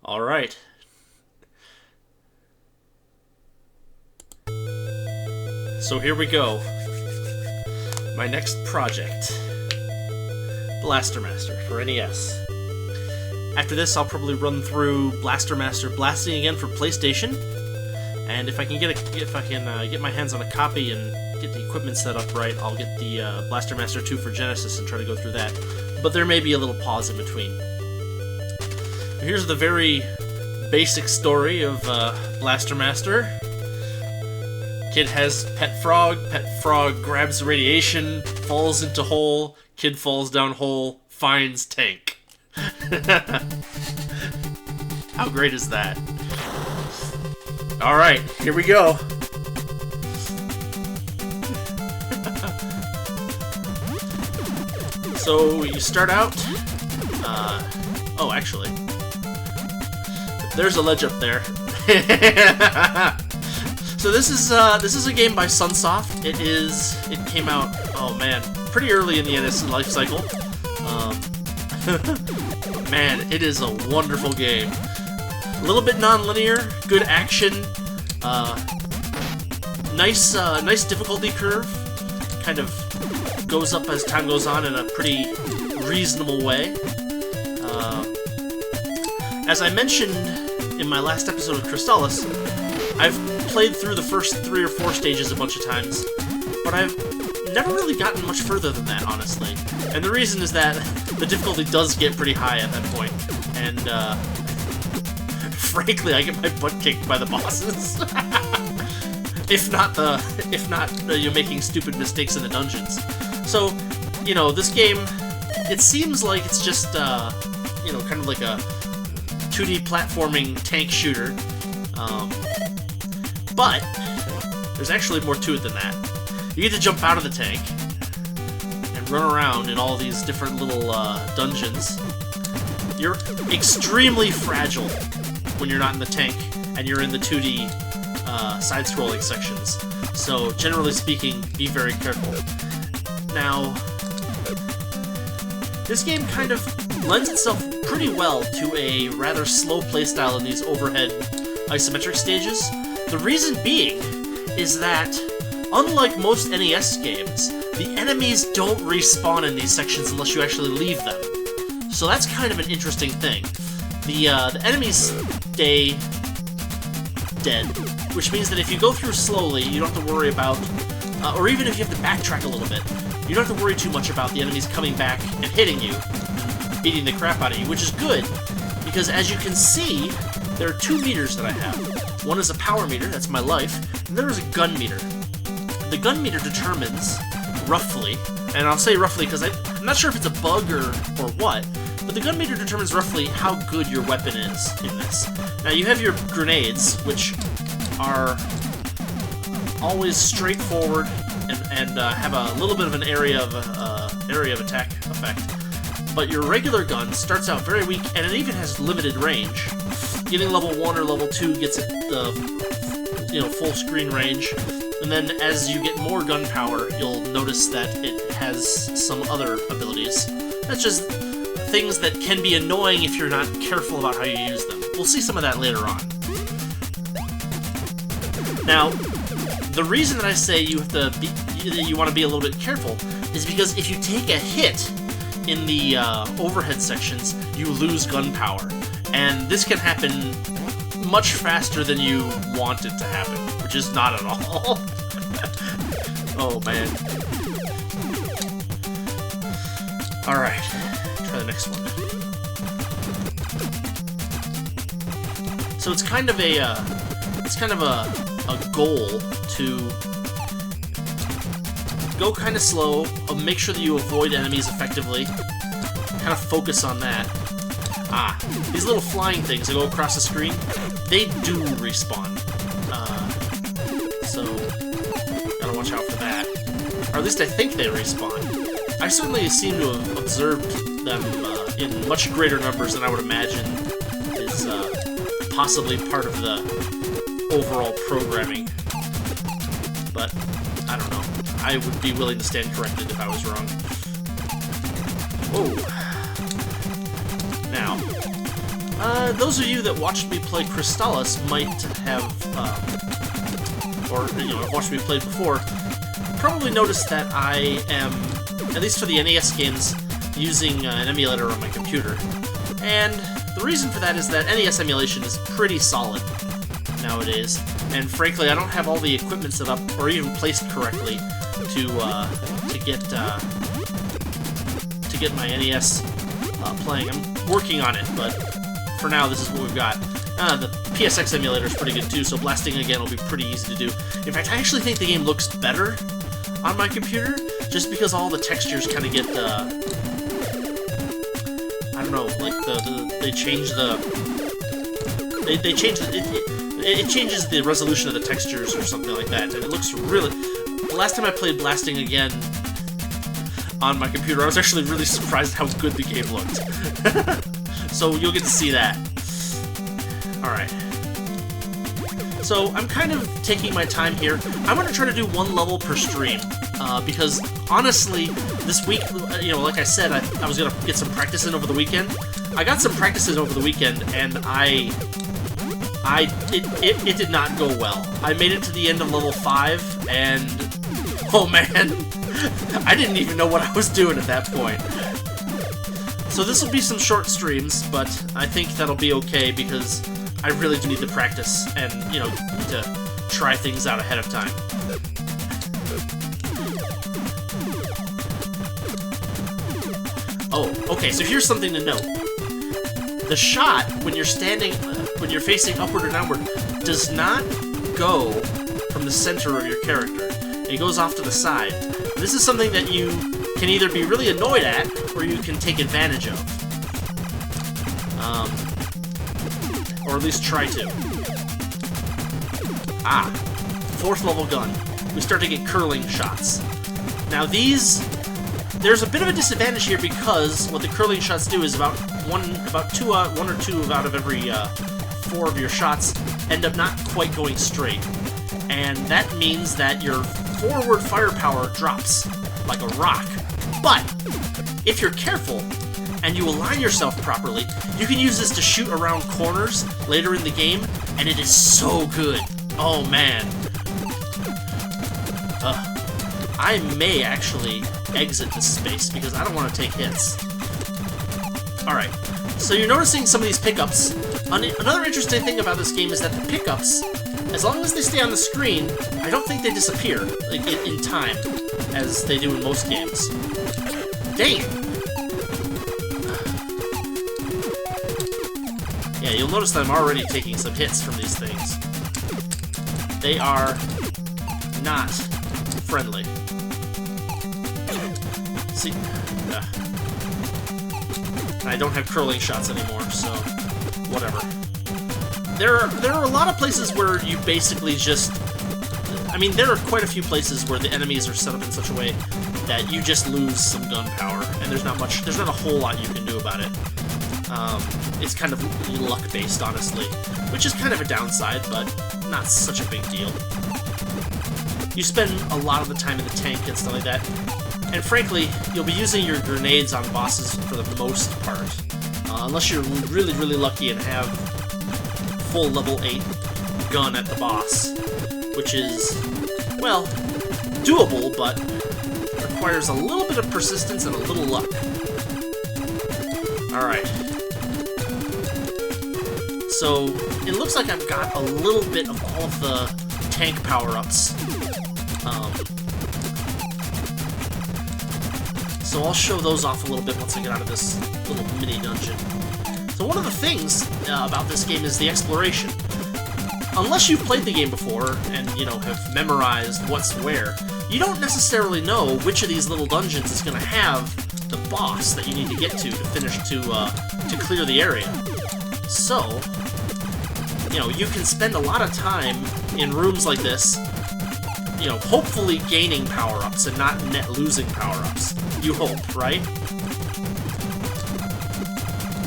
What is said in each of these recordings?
All right. So here we go. My next project. Blaster Master for NES. After this, I'll probably run through Blaster Master Blasting again for PlayStation. And if I can get my hands on a copy and get the equipment set up right, I'll get the Blaster Master 2 for Genesis and try to go through that. But there may be a little pause in between. Here's the very basic story of Blaster Master. Kid has pet frog grabs the radiation, falls into hole, kid falls down hole, finds tank. How great is that? Alright, here we go. So you start out, oh actually, there's a ledge up there. So this is a game by Sunsoft. It came out, oh man, pretty early in the NES life cycle. Man, it is a wonderful game. A little bit non-linear, good action, nice difficulty curve. Kind of goes up as time goes on in a pretty reasonable way. As I mentioned in my last episode of Crystalis, I've played through the first 3 or 4 stages a bunch of times, but I've never really gotten much further than that, honestly. And the reason is that the difficulty does get pretty high at that point, and frankly, I get my butt kicked by the bosses. if not, you're making stupid mistakes in the dungeons. So, you know, this game, it seems like it's just, you know, kind of like a 2D platforming tank shooter. But there's actually more to it than that. You get to jump out of the tank and run around in all these different little dungeons. You're extremely fragile when you're not in the tank and you're in the 2D side-scrolling sections. So generally speaking, be very careful. Now, this game kind of lends itself pretty well to a rather slow playstyle in these overhead isometric stages. The reason being is that, unlike most NES games, the enemies don't respawn in these sections unless you actually leave them. So that's kind of an interesting thing. The enemies stay dead, which means that if you go through slowly, you don't have to worry about, or even if you have to backtrack a little bit, you don't have to worry too much about the enemies coming back and hitting you, beating the crap out of you, which is good, because as you can see, there are 2 meters that I have. One is a power meter, that's my life, and there is a gun meter. The gun meter determines, roughly, and I'll say roughly because I'm not sure if it's a bug or what, but the gun meter determines roughly how good your weapon is in this. Now you have your grenades, which are always straightforward and have a little bit of an area of attack effect. But your regular gun starts out very weak, and it even has limited range. Getting level 1 or level 2 gets it the full screen range, and then as you get more gun power, you'll notice that it has some other abilities. That's just things that can be annoying if you're not careful about how you use them. We'll see some of that later on. Now, the reason that I say you want to be a little bit careful is because if you take a hit in the overhead sections, you lose gun power. And this can happen much faster than you want it to happen, which is not at all. Oh, man. Alright, try the next one. So it's kind of a goal to go kind of slow, make sure that you avoid enemies effectively, kind of focus on that. These little flying things that go across the screen, they do respawn. So, gotta watch out for that. Or at least I think they respawn. I certainly seem to have observed them in much greater numbers than I would imagine is possibly part of the overall programming. But, I don't know. I would be willing to stand corrected if I was wrong. Oh. Now, Those of you that watched me play Crystalis might have, or, you know, watched me play before, probably noticed that I am, at least for the NES games, using an emulator on my computer. And the reason for that is that NES emulation is pretty solid nowadays, and frankly, I don't have all the equipment set up or even placed correctly to get my NES playing. I'm working on it, but for now, this is what we've got. The PSX emulator is pretty good too, so blasting again will be pretty easy to do. In fact, I actually think the game looks better on my computer, just because all the textures kind of get I don't know, like they change the it changes the resolution of the textures or something like that, and it looks really. The last time I played Blasting Again on my computer, I was actually really surprised how good the game looked. So you'll get to see that. Alright. So I'm kind of taking my time here. I'm going to try to do one level per stream, because honestly, this week, you know, like I said, I was going to get some practice in over the weekend. I got some practice in over the weekend, and it did not go well. I made it to the end of level 5, and oh man, I didn't even know what I was doing at that point. So this will be some short streams, but I think that'll be okay because I really do need to practice and, you know, need to try things out ahead of time. Oh, okay, so here's something to note. The shot, when you're standing, when you're facing upward or downward, does not go from the center of your character. It goes off to the side. This is something that you can either be really annoyed at, or you can take advantage of. Or at least try to. Ah, 4th level gun. We start to get curling shots. Now these, there's a bit of a disadvantage here because what the curling shots do is about one or two out of every 4 of your shots end up not quite going straight. And that means that your forward firepower drops like a rock. But if you're careful and you align yourself properly, you can use this to shoot around corners later in the game, and it is so good. Oh man. I may actually exit this space because I don't want to take hits. Alright, so you're noticing some of these pickups. Another interesting thing about this game is that the pickups, as long as they stay on the screen, I don't think they disappear like, in time, as they do in most games. Dang it! Yeah, you'll notice that I'm already taking some hits from these things. They are not friendly. See? I don't have curling shots anymore, so whatever. There are a lot of places where you basically just... I mean, there are quite a few places where the enemies are set up in such a way that you just lose some gun power, and there's not a whole lot you can do about it. It's kind of luck-based, honestly, which is kind of a downside, but not such a big deal. You spend a lot of the time in the tank and stuff like that, and frankly, you'll be using your grenades on bosses for the most part, unless you're really, really lucky and have full level 8 gun at the boss, which is, well, doable, but requires a little bit of persistence and a little luck. Alright. So, it looks like I've got a little bit of all of the tank power-ups. So I'll show those off a little bit once I get out of this little mini-dungeon. So one of the things about this game is the exploration. Unless you've played the game before and, you know, have memorized what's where, you don't necessarily know which of these little dungeons is going to have the boss that you need to get to finish to clear the area. So, you know, you can spend a lot of time in rooms like this, you know, hopefully gaining power-ups and not net losing power-ups. You hope, right?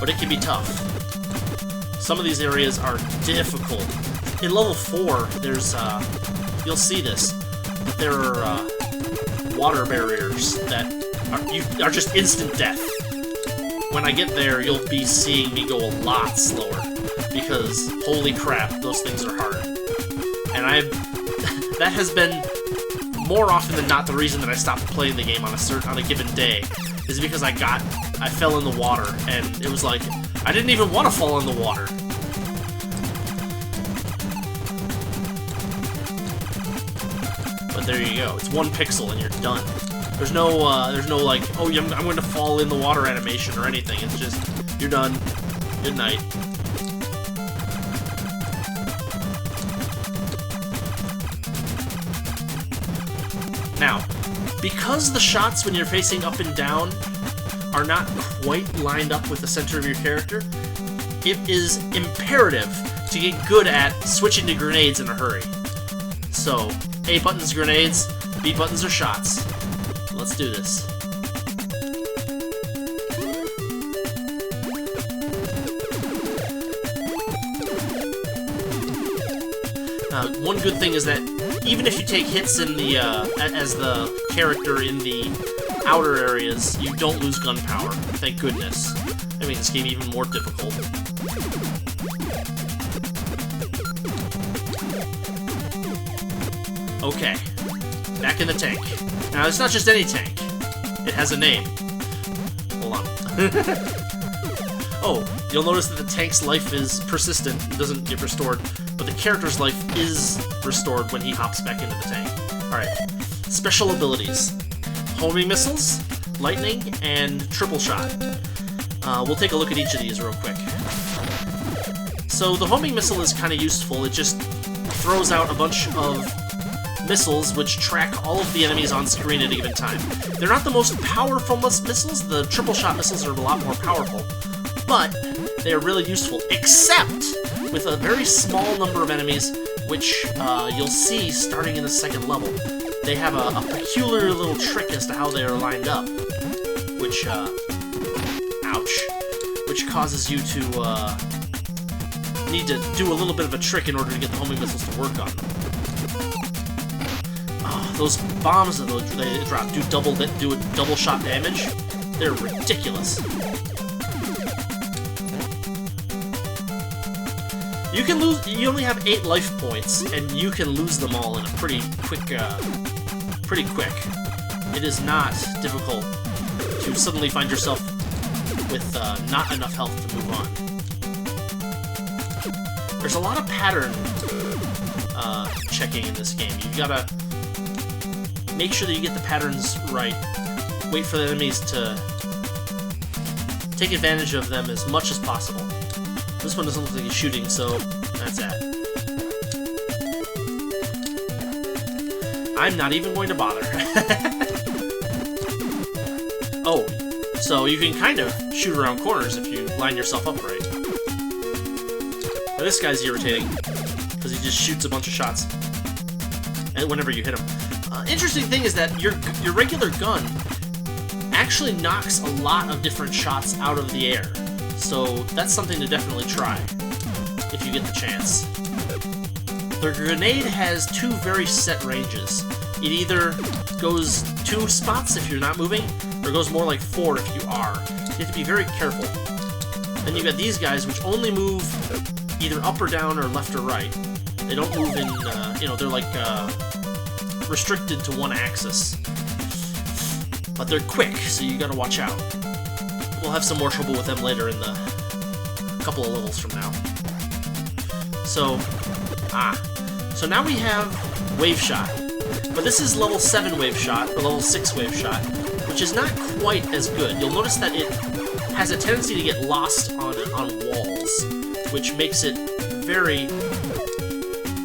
But it can be tough. Some of these areas are difficult. In level 4, there's, you'll see this, but there are, water barriers that are just instant death. when I get there, you'll be seeing me go a lot slower, because holy crap, those things are hard. And that has been more often than not the reason that I stopped playing the game on a given day, is because I fell in the water, and it was like, I didn't even want to fall in the water. But there you go, it's 1 pixel and you're done. There's no like, oh, I'm going to fall in the water animation or anything. It's just, you're done. Good night. Now, because the shots when you're facing up and down are not quite lined up with the center of your character, it is imperative to get good at switching to grenades in a hurry. So, A button's grenades, B buttons are shots. Let's do this. One good thing is that even if you take hits in the as the character in the outer areas, you don't lose gun power. Thank goodness. That makes this game even more difficult. Okay, back in the tank. Now, it's not just any tank. It has a name. Hold on. Oh, you'll notice that the tank's life is persistent. It doesn't get restored. But the character's life is restored when he hops back into the tank. Alright. Special abilities. Homing missiles, lightning, and triple shot. We'll take a look at each of these real quick. So the homing missile is kind of useful. It just throws out a bunch of missiles which track all of the enemies on screen at a given time. They're not the most powerful missiles. The triple shot missiles are a lot more powerful, but they are really useful, except with a very small number of enemies, which you'll see starting in the second level. They have a peculiar little trick as to how they are lined up, which, ouch, which causes you to need to do a little bit of a trick in order to get the homing missiles to work on them. Those bombs that they drop do a double shot damage. They're ridiculous. You can lose. You only have 8 life points, and you can lose them all in a pretty quick. It is not difficult to suddenly find yourself with not enough health to move on. There's a lot of pattern checking in this game. You've gotta make sure that you get the patterns right. Wait for the enemies to take advantage of them as much as possible. This one doesn't look like he's shooting, so that's that. I'm not even going to bother. Oh, so you can kind of shoot around corners if you line yourself up right. Now this guy's irritating, because he just shoots a bunch of shots and whenever you hit him. Interesting thing is that your regular gun actually knocks a lot of different shots out of the air. So that's something to definitely try, if you get the chance. The grenade has 2 very set ranges. It either goes 2 spots if you're not moving, or goes more like 4 if you are. You have to be very careful. Then you've got these guys, which only move either up or down or left or right. They don't move in, they're like, restricted to one axis. But they're quick, so you gotta watch out. We'll have some more trouble with them later in the couple of levels from now. So now we have Wave Shot. But this is level 7 Wave Shot, or level 6 Wave Shot, which is not quite as good. You'll notice that it has a tendency to get lost on walls, which makes it very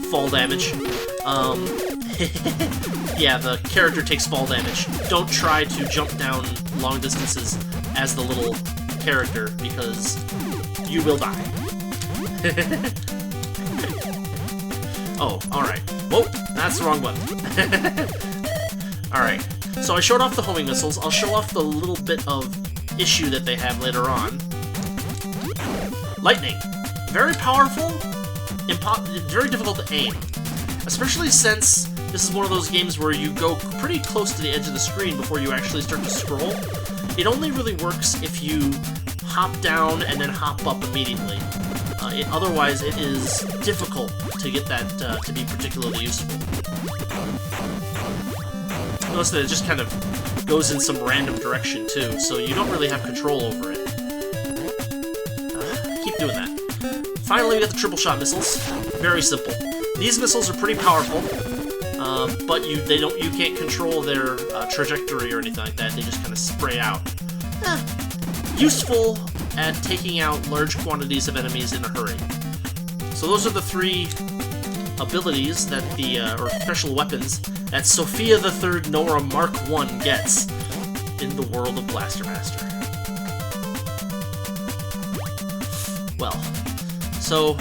fall damage. Yeah, the character takes fall damage. Don't try to jump down long distances as the little character, because you will die. Oh, alright. Whoa, that's the wrong button. Alright, so I showed off the homing missiles. I'll show off the little bit of issue that they have later on. Lightning. Very powerful, very difficult to aim. Especially since this is one of those games where you go pretty close to the edge of the screen before you actually start to scroll. It only really works if you hop down and then hop up immediately. Otherwise, it is difficult to get that to be particularly useful. Notice that it just kind of goes in some random direction, too, so you don't really have control over it. Keep doing that. Finally, we got the triple shot missiles. Very simple. These missiles are pretty powerful, but you can't control their trajectory or anything like that. They just kind of spray out. Useful at taking out large quantities of enemies in a hurry. So those are the three abilities that or special weapons that Sophia the Third Nora Mark I gets in the world of Blaster Master. Well, so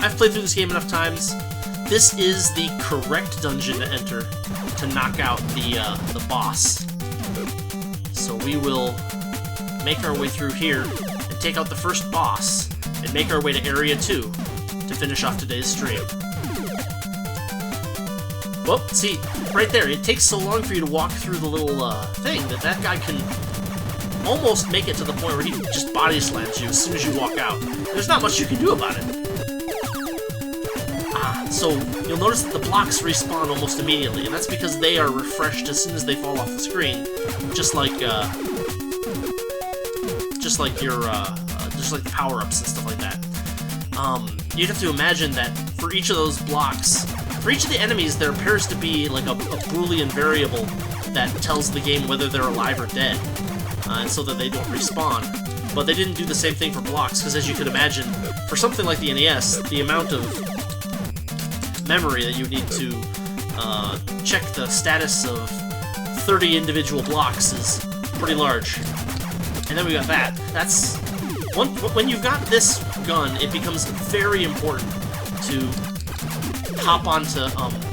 I've played through this game enough times. This is the correct dungeon to enter to knock out the boss. So we will make our way through here and take out the first boss and make our way to Area 2 to finish off today's stream. Well, see, right there, it takes so long for you to walk through the little thing that guy can almost make it to the point where he just body slams you as soon as you walk out. There's not much you can do about it. So you'll notice that the blocks respawn almost immediately, and that's because they are refreshed as soon as they fall off the screen, just like the power-ups and stuff like that. You'd have to imagine that for each of those blocks, for each of the enemies, there appears to be like a Boolean variable that tells the game whether they're alive or dead, and so that they don't respawn. But they didn't do the same thing for blocks, because as you could imagine, for something like the NES, the amount of memory that you need to check the status of 30 individual blocks is pretty large. And then we got that. That's when you've got this gun, it becomes very important to hop onto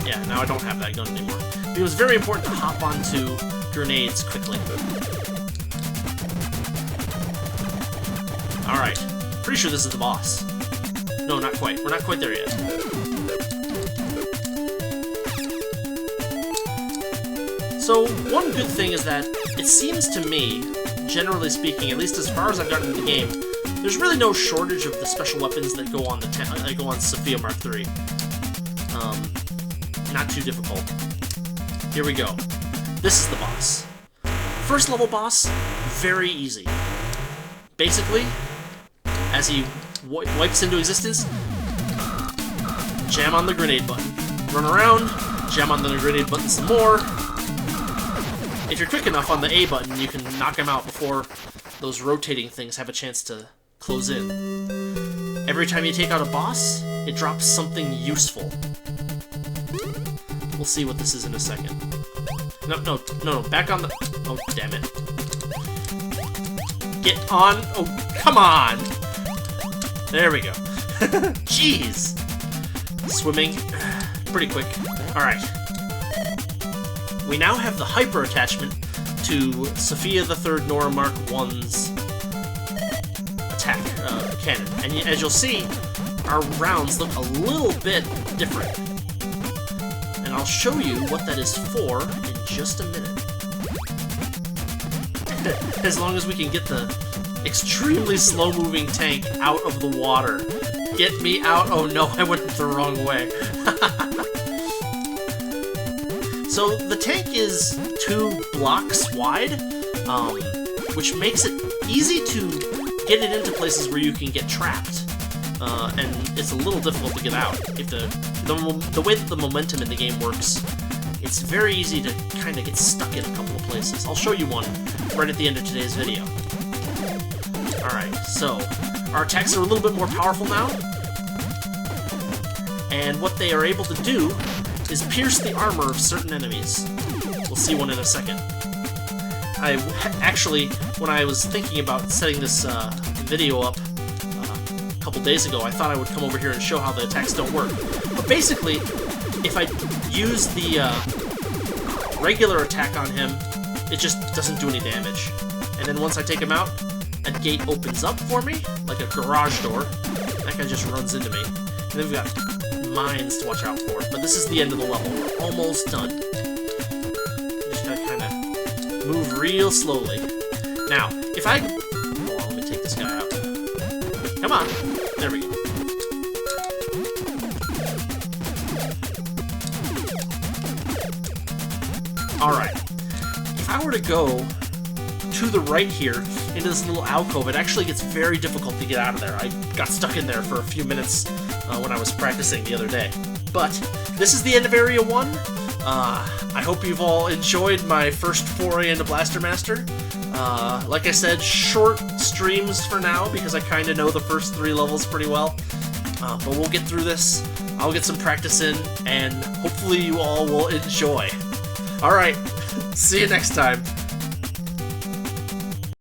yeah, now I don't have that gun anymore. It was very important to hop onto grenades quickly. Alright, pretty sure this is the boss. No, not quite. We're not quite there yet. So, one good thing is that it seems to me, generally speaking, at least as far as I've gotten into the game, there's really no shortage of the special weapons that go on Sophia Mark III. Not too difficult. Here we go. This is the boss. First level boss, very easy. Basically, as he wipes into existence, jam on the grenade button. Run around, jam on the grenade button some more. If you're quick enough on the A button, you can knock him out before those rotating things have a chance to close in. Every time you take out a boss, it drops something useful. We'll see what this is in a second. No, back on the... Oh, damn it. Get on... Oh, come on! There we go. Jeez! Swimming. Pretty quick. Alright. We now have the hyper attachment to Sophia the Third Nora Mark I's attack cannon. And as you'll see, our rounds look a little bit different. And I'll show you what that is for in just a minute. As long as we can get the extremely slow-moving tank out of the water. Get me out! Oh no, I went the wrong way. So the tank is 2 blocks wide, which makes it easy to get it into places where you can get trapped, and it's a little difficult to get out. If the way that the momentum in the game works, it's very easy to kind of get stuck in a couple of places. I'll show you one right at the end of today's video. Alright, so our attacks are a little bit more powerful now, and what they are able to do is pierce the armor of certain enemies. We'll see one in a second. Actually, when I was thinking about setting this video up a couple days ago, I thought I would come over here and show how the attacks don't work. But basically, if I use the regular attack on him, it just doesn't do any damage. And then once I take him out, a gate opens up for me, like a garage door. That guy just runs into me. And then we've got mines to watch out for. But this is the end of the level. We're almost done. Just gotta kind of move real slowly. Now, if I... Hold on, let me take this guy There we go. Alright. If I were to go to the right here, into this little alcove, it actually gets very difficult to get out of there. I got stuck in there for a few minutes when I was practicing the other day. But this is the end of Area 1. I hope you've all enjoyed my first foray into Blaster Master. Like I said, short streams for now, because I kind of know the first 3 levels pretty well. But we'll get through this, I'll get some practice in, and hopefully you all will enjoy. Alright, see you next time.